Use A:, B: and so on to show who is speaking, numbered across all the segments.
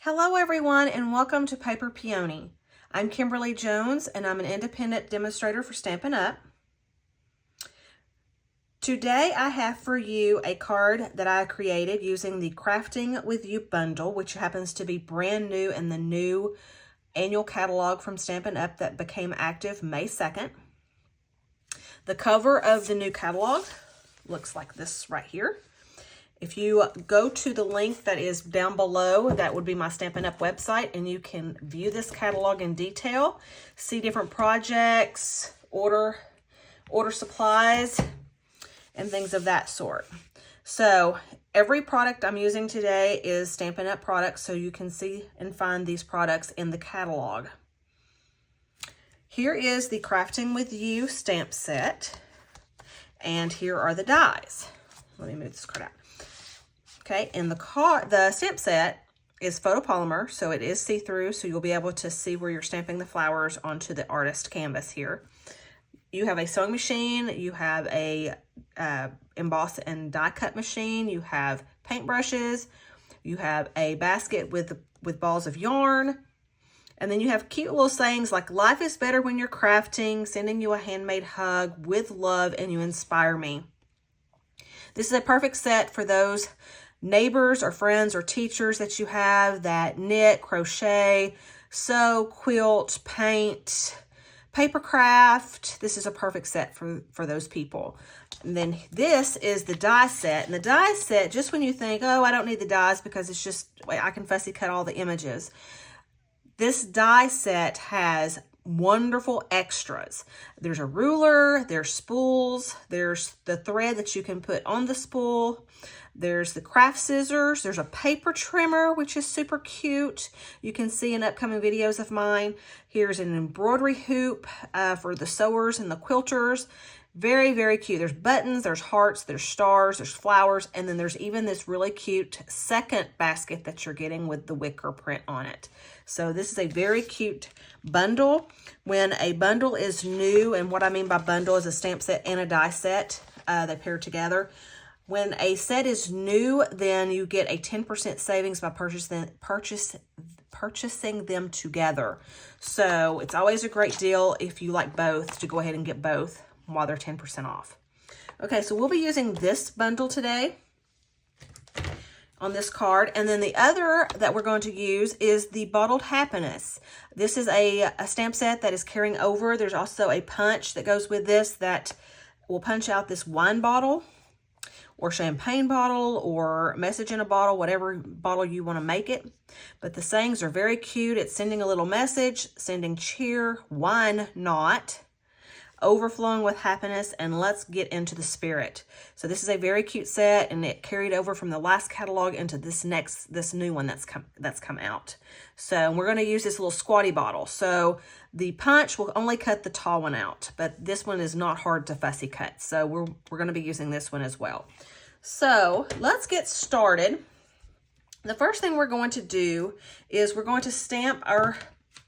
A: Hello everyone and welcome to Paper Peony. I'm Kimberly Jones and I'm an independent demonstrator for Stampin' Up. Today I have for you a card that I created using the Crafting with You bundle, which happens to be brand new in the new annual catalog from Stampin' Up that became active May 2nd. The cover of the new catalog looks like this right here. If you go to the link that is down below, that would be my Stampin' Up website, and you can view this catalog in detail, see different projects, order supplies, and things of that sort. So every product I'm using today is Stampin' Up products, so you can see and find these products in the catalog. Here is the Crafting with You stamp set, and here are the dies. Let me move this card out. Okay, and the stamp set is photopolymer, so it is see-through, so you'll be able to see where you're stamping the flowers onto the artist canvas here. You have a sewing machine, you have a emboss and die cut machine, you have paintbrushes, you have a basket with balls of yarn, and then you have cute little sayings like "Life is better when you're crafting," "Sending you a handmade hug," "With love," and "You inspire me." This is a perfect set for those neighbors or friends or teachers that you have that knit, crochet, sew, quilt, paint, paper craft. This is a perfect set for those people. And then this is the die set. And the die set, just when you think, oh, I don't need the dies because it's just, I can fussy cut all the images. This die set has wonderful extras. There's a ruler, there's spools, there's the thread that you can put on the spool, there's the craft scissors, there's a paper trimmer, which is super cute. You can see in upcoming videos of mine. Here's an embroidery hoop for the sewers and the quilters. Very, very cute. There's buttons, there's hearts, there's stars, there's flowers, and then there's even this really cute second basket that you're getting with the wicker print on it. So this is a very cute bundle. When a bundle is new, and what I mean by bundle is a stamp set and a die set, they pair together. When a set is new, then you get a 10% savings by purchasing them together. So it's always a great deal if you like both to go ahead and get both while they're 10% off. Okay, so we'll be using this bundle today on this card. And then the other that we're going to use is the Bottled Happiness. This is a stamp set that is carrying over. There's also a punch that goes with this that will punch out this wine bottle or champagne bottle or message in a bottle, whatever bottle you want to make it. But the sayings are very cute. It's sending a little message, sending cheer, wine not, overflowing with happiness, and let's get into the spirit. So this is a very cute set, and it carried over from the last catalog into this new one that's come out. So we're going to use this little squatty bottle. So the punch will only cut the tall one out, but this one is not hard to fussy cut. So we're going to be using this one as well. So let's get started. The first thing we're going to do is we're going to stamp our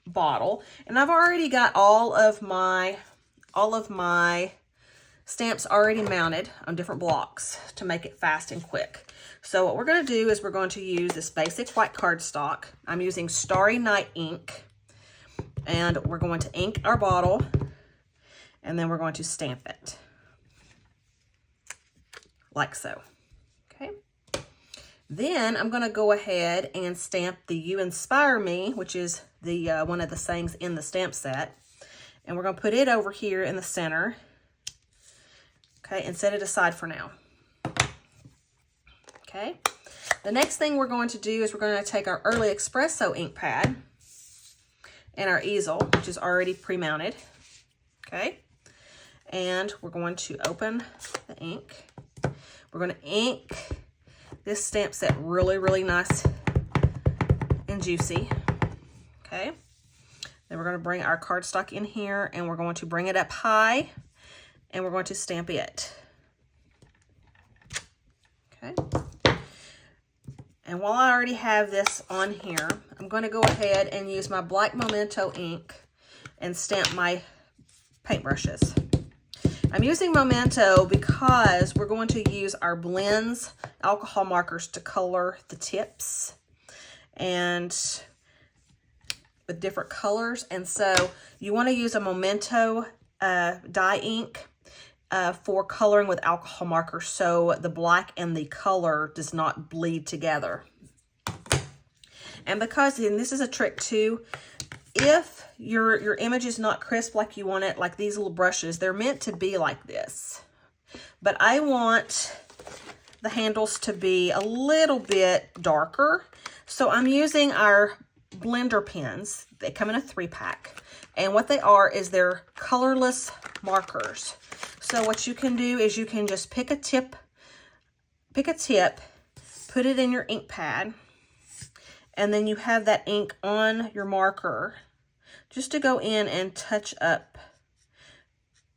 A: bottle, and I've already got all of my stamps already mounted on different blocks to make it fast and quick. So what we're going to do is we're going to use this basic white cardstock. I'm using Starry Night ink, and we're going to ink our bottle, and then we're going to stamp it like so. Okay. Then I'm going to go ahead and stamp the "You Inspire Me," which is the one of the sayings in the stamp set. And we're going to put it over here in the center, okay, and set it aside for now. Okay. The next thing we're going to do is we're going to take our Early Espresso ink pad and our easel, which is already pre-mounted, okay, and we're going to open the ink. We're going to ink this stamp set really, really nice and juicy, okay. Then we're going to bring our cardstock in here, and we're going to bring it up high, and we're going to stamp it. Okay. And while I already have this on here, I'm going to go ahead and use my black Memento ink and stamp my paintbrushes. I'm using Memento because we're going to use our blends alcohol markers to color the tips. and with different colors. And so you want to use a Memento dye ink for coloring with alcohol markers, so the black and the color does not bleed together. And because, and this is a trick too, if your image is not crisp like you want it, like these little brushes, they're meant to be like this. But I want the handles to be a little bit darker. So I'm using our blender pens. They come in a 3-pack. And what they are is they're colorless markers. So what you can do is you can just pick a tip, put it in your ink pad, and then you have that ink on your marker just to go in and touch up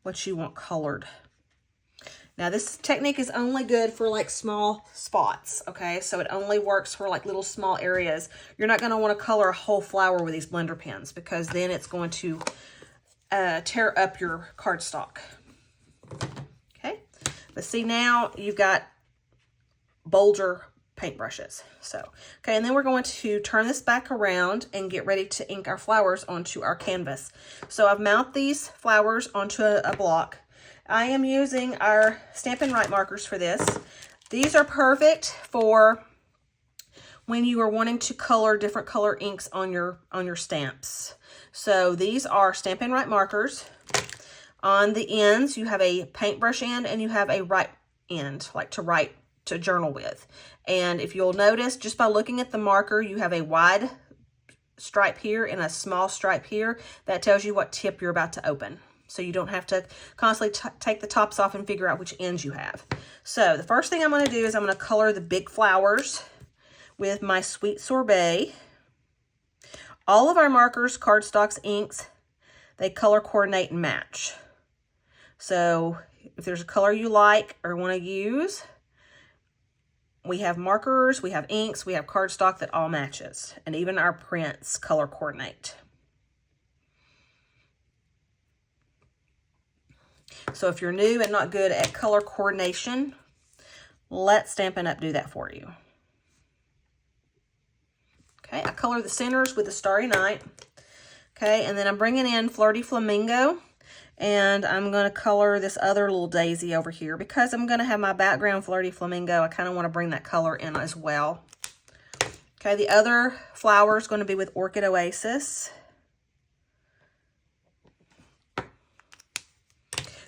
A: what you want colored. Now this technique is only good for like small spots, okay? So it only works for like little small areas. You're not gonna wanna color a whole flower with these blender pens, because then it's going to tear up your cardstock. Okay, but see, now you've got bolder paintbrushes. So, okay, and then we're going to turn this back around and get ready to ink our flowers onto our canvas. So I've mounted these flowers onto a block. I am using our Stampin' Up markers for this. These are perfect for when you are wanting to color different color inks on your stamps. So these are Stampin' Up markers. On the ends, you have a paintbrush end and you have a right end, like to journal with. And if you'll notice, just by looking at the marker, you have a wide stripe here and a small stripe here. That tells you what tip you're about to open. So you don't have to constantly take the tops off and figure out which ends you have. So the first thing I'm going to do is I'm going to color the big flowers with my Sweet Sorbet. All of our markers, cardstocks, inks, they color coordinate and match. So if there's a color you like or want to use, we have markers, we have inks, we have cardstock that all matches. And even our prints color coordinate. So if you're new and not good at color coordination, let Stampin' Up! Do that for you. Okay, I color the centers with the Starry Night. Okay, and then I'm bringing in Flirty Flamingo. And I'm going to color this other little daisy over here. Because I'm going to have my background Flirty Flamingo, I kind of want to bring that color in as well. Okay, the other flower is going to be with Orchid Oasis.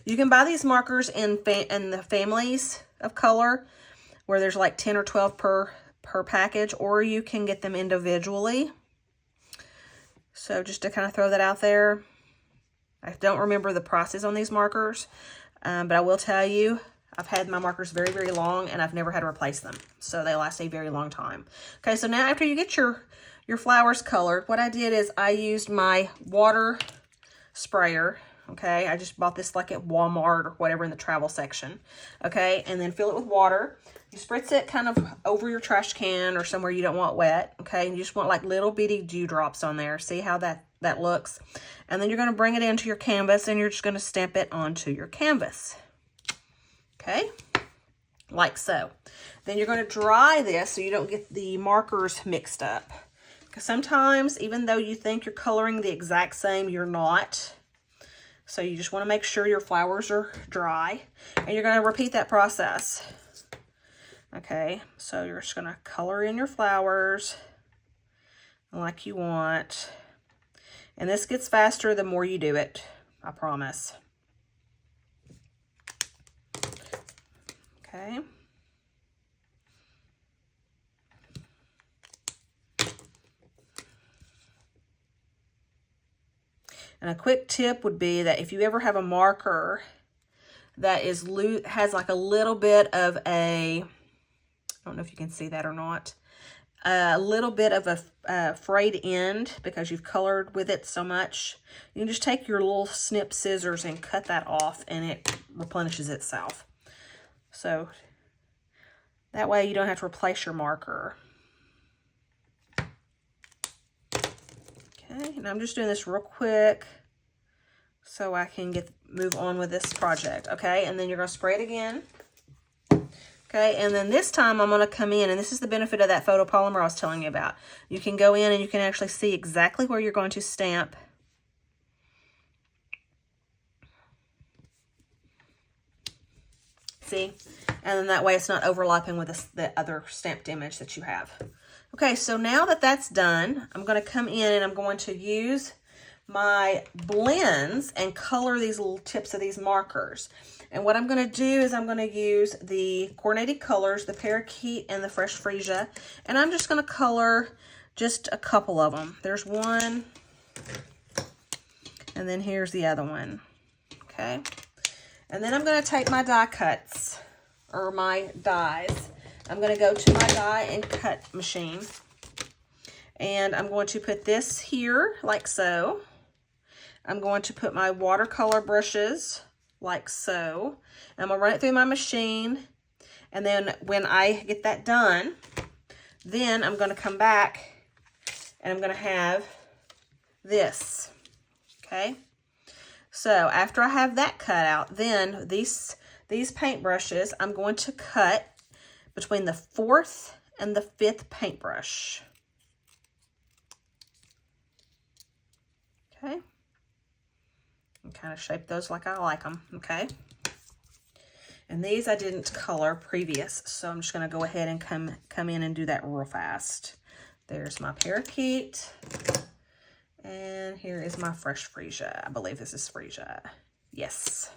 A: You can buy these markers in the families of color, where there's like 10 or 12 per package, or you can get them individually. So just to kind of throw that out there. I don't remember the prices on these markers, but I will tell you, I've had my markers very, very long, and I've never had to replace them. So they last a very long time. Okay, so now after you get your flowers colored, what I did is I used my water sprayer. Okay, I just bought this like at Walmart or whatever in the travel section. Okay, and then fill it with water. You spritz it kind of over your trash can or somewhere you don't want wet. Okay, and you just want like little bitty dewdrops on there. See how that looks? And then you're going to bring it into your canvas and you're just going to stamp it onto your canvas. Okay, like so. Then you're going to dry this so you don't get the markers mixed up. Because sometimes, even though you think you're coloring the exact same, you're not. So you just want to make sure your flowers are dry. And you're going to repeat that process. Okay, so you're just going to color in your flowers like you want. And this gets faster the more you do it, I promise. Okay. And a quick tip would be that if you ever have a marker that is loose, has like a little bit of a, I don't know if you can see that or not, a little bit of a frayed end because you've colored with it so much, you can just take your little snip scissors and cut that off and it replenishes itself. So that way you don't have to replace your marker. Okay, and I'm just doing this real quick so I can move on with this project. Okay, and then you're going to spray it again. Okay, Okay, and then this time I'm going to come in, and this is the benefit of that photopolymer I was telling you about. You can go in and you can actually see exactly where you're going to stamp. See? And then that way it's not overlapping with the other stamped image that you have. Okay, so now that that's done, I'm going to come in and I'm going to use my blends and color these little tips of these markers. And what I'm going to do is I'm going to use the coordinated colors, the parakeet and the fresh freesia, and I'm just going to color just a couple of them. There's one, and then here's the other one. Okay, and then I'm going to take my die cuts, or my dies. I'm going to go to my die and cut machine, and I'm going to put this here like so. I'm going to put my watercolor brushes like so. I'm going to run it through my machine, and then when I get that done, then I'm going to come back and I'm going to have this. Okay, so after I have that cut out, then these paintbrushes I'm going to cut between the 4th and the 5th paintbrush. Okay, and kind of shape those like I like them. Okay, and these I didn't color previous, so I'm just going to go ahead and come in and do that real fast. There's my parakeet, and here is my fresh freesia. I believe this is freesia. Yes.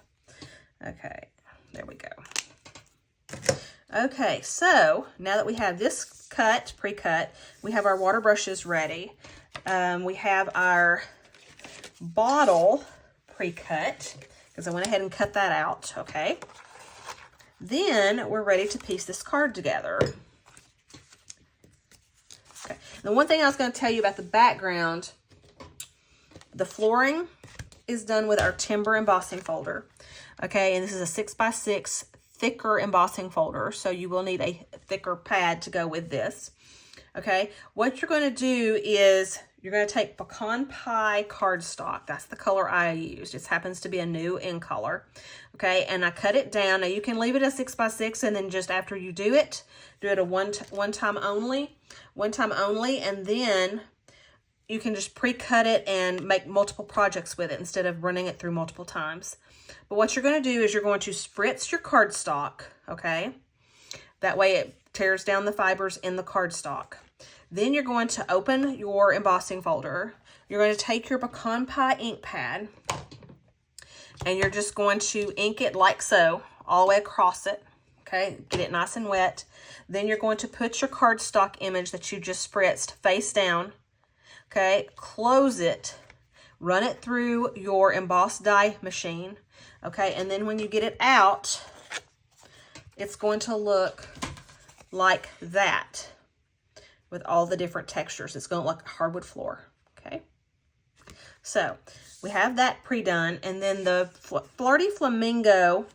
A: Okay, there we go. Okay, so now that we have this cut, pre-cut, we have our water brushes ready. We have our bottle pre-cut, because I went ahead and cut that out, okay? Then we're ready to piece this card together. Okay, the one thing I was going to tell you about the background, the flooring is done with our timber embossing folder, okay? And this is a 6x6 thicker embossing folder, so you will need a thicker pad to go with this, okay? What you're going to do is you're going to take pecan pie cardstock. That's the color I used. It happens to be a new in color, okay? And I cut it down. Now you can leave it a 6x6, and then just after you do it a one time only, and then you can just pre-cut it and make multiple projects with it instead of running it through multiple times. But what you're going to do is you're going to spritz your cardstock, okay? That way it tears down the fibers in the cardstock. Then you're going to open your embossing folder. You're going to take your pecan pie ink pad, and you're just going to ink it like so, all the way across it, okay? Get it nice and wet. Then you're going to put your cardstock image that you just spritzed face down, okay? Close it, run it through your emboss die machine, okay? And then when you get it out, it's going to look like that with all the different textures. It's going to look like a hardwood floor, okay? So we have that pre-done, and then the Flirty Flamingo,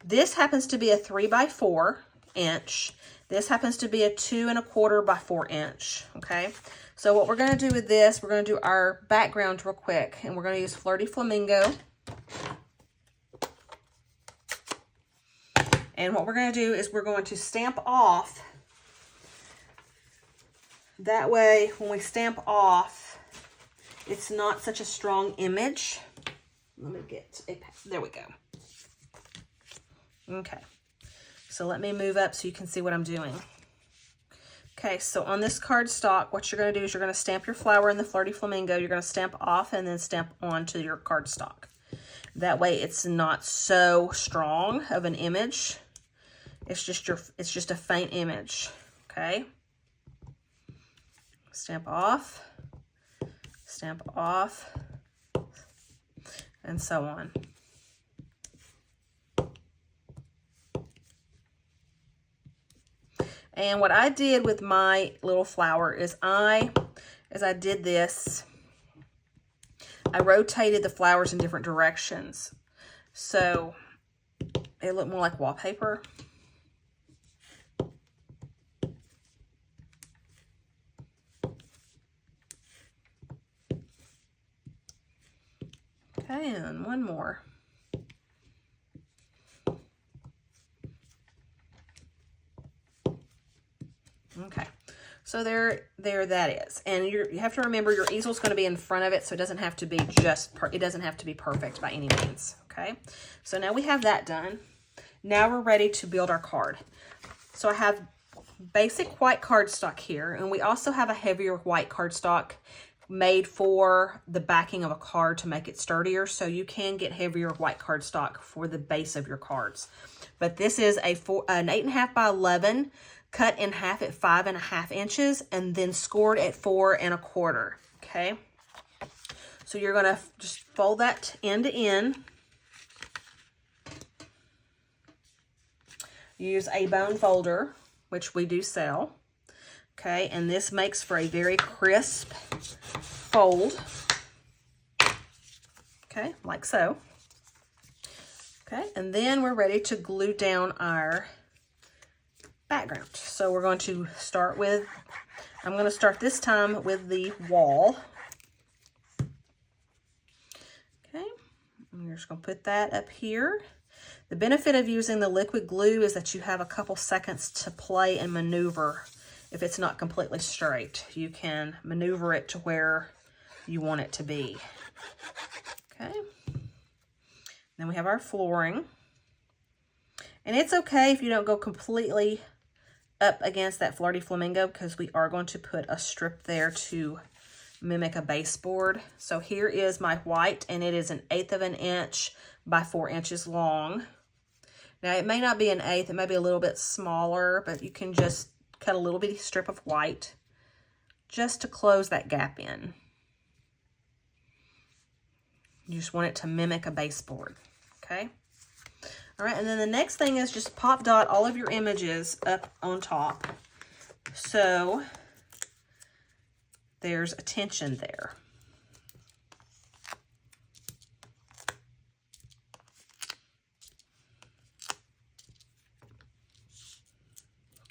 A: this happens to be a 3x4 inch. This happens to be a 2 1/4 by 4 inch, okay? So what we're going to do with this, we're going to do our background real quick, and we're going to use Flirty Flamingo. And what we're going to do is we're going to stamp off. That way, when we stamp off, it's not such a strong image. Let me get a, there we go. Okay, so let me move up so you can see what I'm doing. Okay, so on this cardstock, what you're going to do is you're going to stamp your flower in the Flirty Flamingo. You're going to stamp off and then stamp onto your cardstock. That way, it's not so strong of an image. It's just a faint image. Okay. Stamp off, and so on. And what I did with my little flower is as I did this, I rotated the flowers in different directions. So it looked more like wallpaper. Okay, and one more. So there that is. And you have to remember your easel's going to be in front of it, so it doesn't have to be it doesn't have to be perfect by any means, okay? So now we have that done. Now we're ready to build our card. So I have basic white cardstock here, and we also have a heavier white cardstock made for the backing of a card to make it sturdier, so you can get heavier white cardstock for the base of your cards. But this is an 8.5 by 11, cut in half at 5.5 inches, and then scored at 4 1/4. Okay, so you're gonna just fold that end to end. Use a bone folder, which we do sell. Okay, and this makes for a very crisp fold. Okay, like so. Okay, and then we're ready to glue down our background. So we're going to start with, I'm going to start this time with the wall. Okay, and you're just going to put that up here. The benefit of using the liquid glue is that you have a couple seconds to play and maneuver. If it's not completely straight, you can maneuver it to where you want it to be. Okay. Then we have our flooring. And it's okay if you don't go completely up against that Flirty Flamingo, because we are going to put a strip there to mimic a baseboard. So here is my white, and it is 1/8 of an inch by 4 inches long. Now it may not be 1/8, it may be a little bit smaller, but you can just cut a little bitty strip of white just to close that gap in. You just want it to mimic a baseboard, okay? All right, and then the next thing is just pop dot all of your images up on top, so there's a tension there.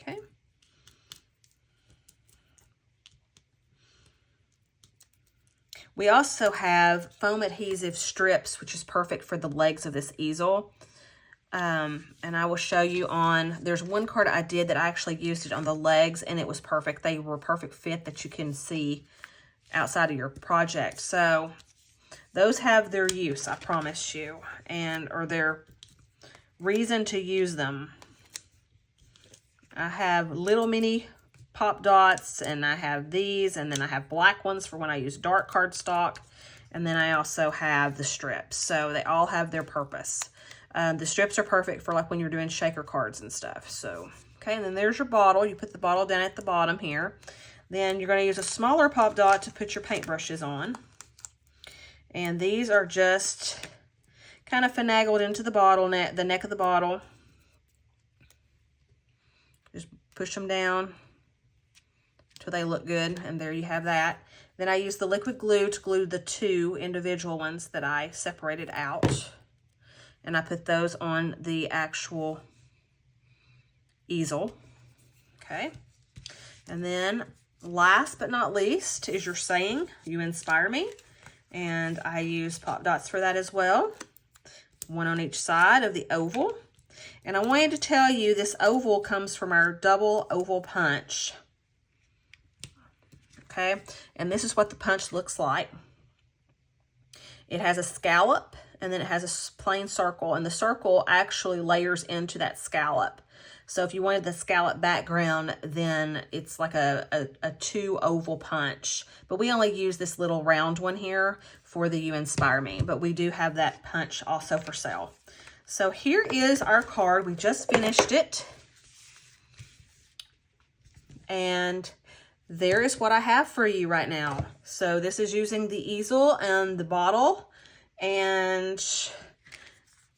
A: Okay. We also have foam adhesive strips, which is perfect for the legs of this easel. And I will show you on, there's one card I did that I actually used it on the legs, and it was perfect. They were a perfect fit that you can see outside of your project. So those have their use, I promise you, or their reason to use them. I have little mini pop dots, and I have these, and then I have black ones for when I use dark cardstock, and then I also have the strips. So they all have their purpose. The strips are perfect for like when you're doing shaker cards and stuff. So, okay, and then there's your bottle. You put the bottle down at the bottom here. Then you're going to use a smaller pop dot to put your paintbrushes on. And these are just kind of finagled into the bottle, the neck of the bottle. Just push them down until they look good, and there you have that. Then I use the liquid glue to glue the 2 individual ones that I separated out. And I put those on the actual easel, okay? And then last but not least is your saying, "You inspire me." And I use pop dots for that as well. One on each side of the oval. And I wanted to tell you this oval comes from our double oval punch. Okay, and this is what the punch looks like. It has a scallop, and then it has a plain circle, and the circle actually layers into that scallop. So if you wanted the scallop background, then it's like a 2 oval punch. But we only use this little round one here for the You Inspire Me, but we do have that punch also for sale. So here is our card. We just finished it. And there is what I have for you right now. So this is using the easel and the bottle, and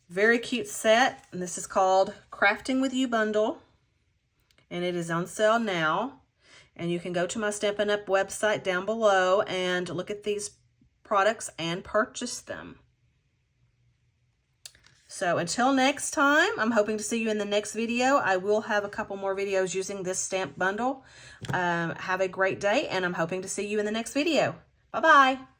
A: very cute set. And this is called Crafting with You Bundle, and it is on sale now. And you can go to my Stampin' Up website down below and look at these products and purchase them. So until next time, I'm hoping to see you in the next video. I will have a couple more videos using this stamp bundle. Have a great day, and I'm hoping to see you in the next video. Bye-bye.